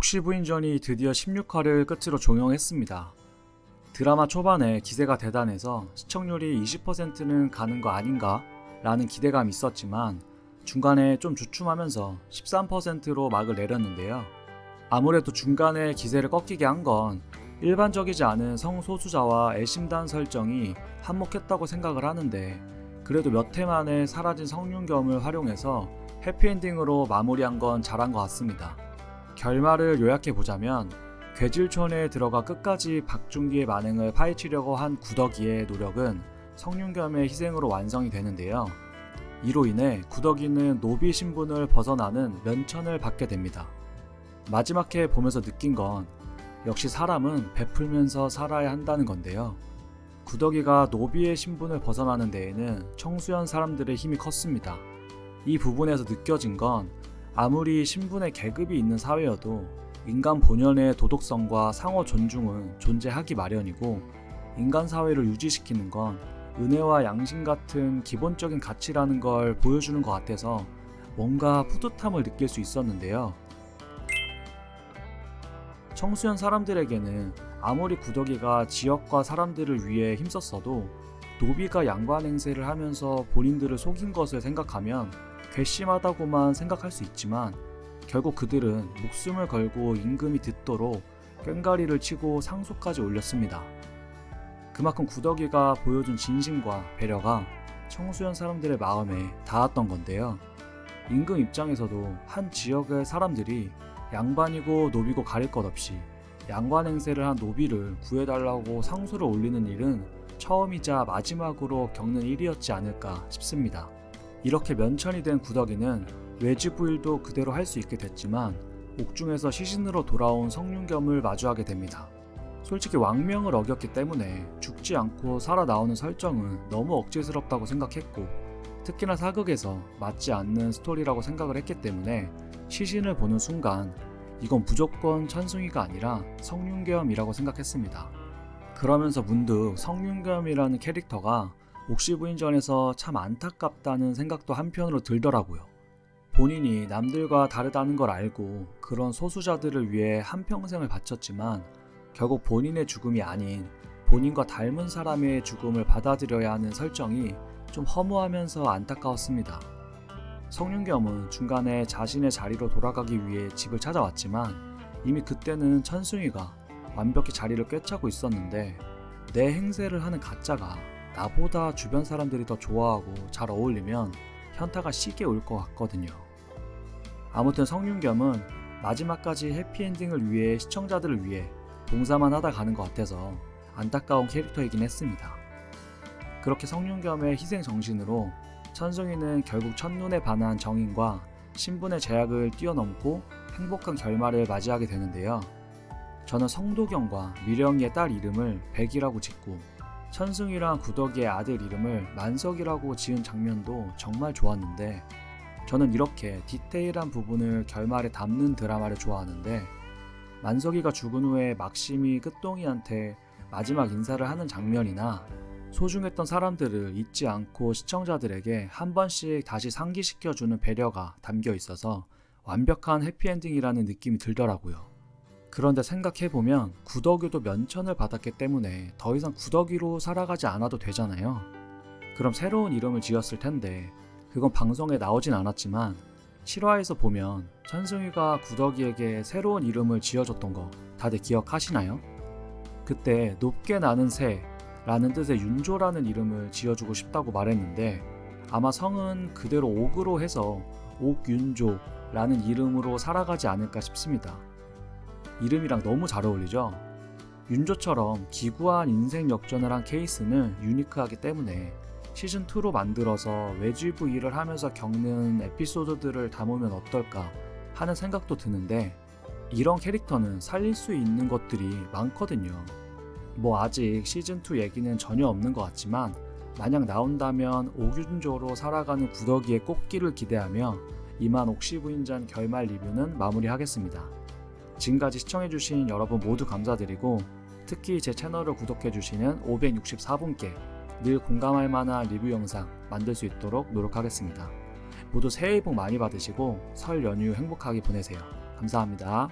옥시부인전이 드디어 16화를 끝으로 종영했습니다. 드라마 초반에 기세가 대단해서 시청률이 20%는 가는 거 아닌가 라는 기대감이 있었지만 중간에 좀 주춤하면서 13%로 막을 내렸는데요. 아무래도 중간에 기세를 꺾이게 한 건 일반적이지 않은 성소수자와 애심단 설정이 한몫했다고 생각을 하는데, 그래도 몇 해 만에 사라진 성윤겸을 활용해서 해피엔딩으로 마무리한 건 잘한 것 같습니다. 결말을 요약해보자면, 괴질촌에 들어가 끝까지 박준기의 만행을 파헤치려고 한 구덕이의 노력은 성윤겸의 희생으로 완성이 되는데요. 이로 인해 구덕이는 노비 신분을 벗어나는 면천을 받게 됩니다. 마지막 회 보면서 느낀 건 역시 사람은 베풀면서 살아야 한다는 건데요. 구덕이가 노비의 신분을 벗어나는 데에는 청수연 사람들의 힘이 컸습니다. 이 부분에서 느껴진 건 아무리 신분의 계급이 있는 사회여도 인간 본연의 도덕성과 상호 존중은 존재하기 마련이고, 인간 사회를 유지시키는 건 은혜와 양심 같은 기본적인 가치라는 걸 보여주는 것 같아서 뭔가 뿌듯함을 느낄 수 있었는데요. 청수연 사람들에게는 아무리 구덕이가 지역과 사람들을 위해 힘썼어도 노비가 양반 행세를 하면서 본인들을 속인 것을 생각하면 괘씸하다고만 생각할 수 있지만, 결국 그들은 목숨을 걸고 임금이 듣도록 꽹가리를 치고 상소까지 올렸습니다. 그만큼 구덕이가 보여준 진심과 배려가 청수연 사람들의 마음에 닿았던 건데요. 임금 입장에서도 한 지역의 사람들이 양반이고 노비고 가릴 것 없이 양반 행세를 한 노비를 구해달라고 상소를 올리는 일은 처음이자 마지막으로 겪는 일이었지 않을까 싶습니다. 이렇게 면천이 된 구덕이는 외지부 일도 그대로 할 수 있게 됐지만 옥중에서 시신으로 돌아온 성윤겸을 마주하게 됩니다. 솔직히 왕명을 어겼기 때문에 죽지 않고 살아나오는 설정은 너무 억지스럽다고 생각했고, 특히나 사극에서 맞지 않는 스토리라고 생각을 했기 때문에 시신을 보는 순간 이건 무조건 천승이가 아니라 성윤겸이라고 생각했습니다. 그러면서 문득 성윤겸이라는 캐릭터가 옥시부인전에서 참 안타깝다는 생각도 한편으로 들더라고요. 본인이 남들과 다르다는 걸 알고 그런 소수자들을 위해 한평생을 바쳤지만 결국 본인의 죽음이 아닌 본인과 닮은 사람의 죽음을 받아들여야 하는 설정이 좀 허무하면서 안타까웠습니다. 성윤겸은 중간에 자신의 자리로 돌아가기 위해 집을 찾아왔지만 이미 그때는 천승이가 완벽히 자리를 꿰차고 있었는데, 내 행세를 하는 가짜가 나보다 주변 사람들이 더 좋아하고 잘 어울리면 현타가 시게 올 것 같거든요. 아무튼 성윤겸은 마지막까지 해피엔딩을 위해 시청자들을 위해 봉사만 하다 가는 것 같아서 안타까운 캐릭터이긴 했습니다. 그렇게 성윤겸의 희생 정신으로 천승이는 결국 첫눈에 반한 정인과 신분의 제약을 뛰어넘고 행복한 결말을 맞이하게 되는데요. 저는 성도경과 미령이의 딸 이름을 백이라고 짓고 천승이랑 구덕이의 아들 이름을 만석이라고 지은 장면도 정말 좋았는데, 저는 이렇게 디테일한 부분을 결말에 담는 드라마를 좋아하는데, 만석이가 죽은 후에 막심이 끝동이한테 마지막 인사를 하는 장면이나 소중했던 사람들을 잊지 않고 시청자들에게 한 번씩 다시 상기시켜주는 배려가 담겨 있어서 완벽한 해피엔딩이라는 느낌이 들더라고요. 그런데 생각해보면 구덕이도 면천을 받았기 때문에 더 이상 구덕이로 살아가지 않아도 되잖아요. 그럼 새로운 이름을 지었을 텐데 그건 방송에 나오진 않았지만 실화에서 보면 천승이가 구덕이에게 새로운 이름을 지어줬던 거 다들 기억하시나요? 그때 높게 나는 새 라는 뜻의 윤조라는 이름을 지어주고 싶다고 말했는데, 아마 성은 그대로 옥으로 해서 옥윤조 라는 이름으로 살아가지 않을까 싶습니다. 이름이랑 너무 잘 어울리죠? 윤조처럼 기구한 인생 역전을 한 케이스는 유니크하기 때문에 시즌2로 만들어서 외지부 일을 하면서 겪는 에피소드들을 담으면 어떨까 하는 생각도 드는데, 이런 캐릭터는 살릴 수 있는 것들이 많거든요. 아직 시즌2 얘기는 전혀 없는 것 같지만 만약 나온다면 옥윤조로 살아가는 구덕이의 꽃길을 기대하며 이만 옥시부인전 결말 리뷰는 마무리하겠습니다. 지금까지 시청해주신 여러분 모두 감사드리고, 특히 제 채널을 구독해주시는 564분께 늘 공감할 만한 리뷰 영상 만들 수 있도록 노력하겠습니다. 모두 새해 복 많이 받으시고 설 연휴 행복하게 보내세요. 감사합니다.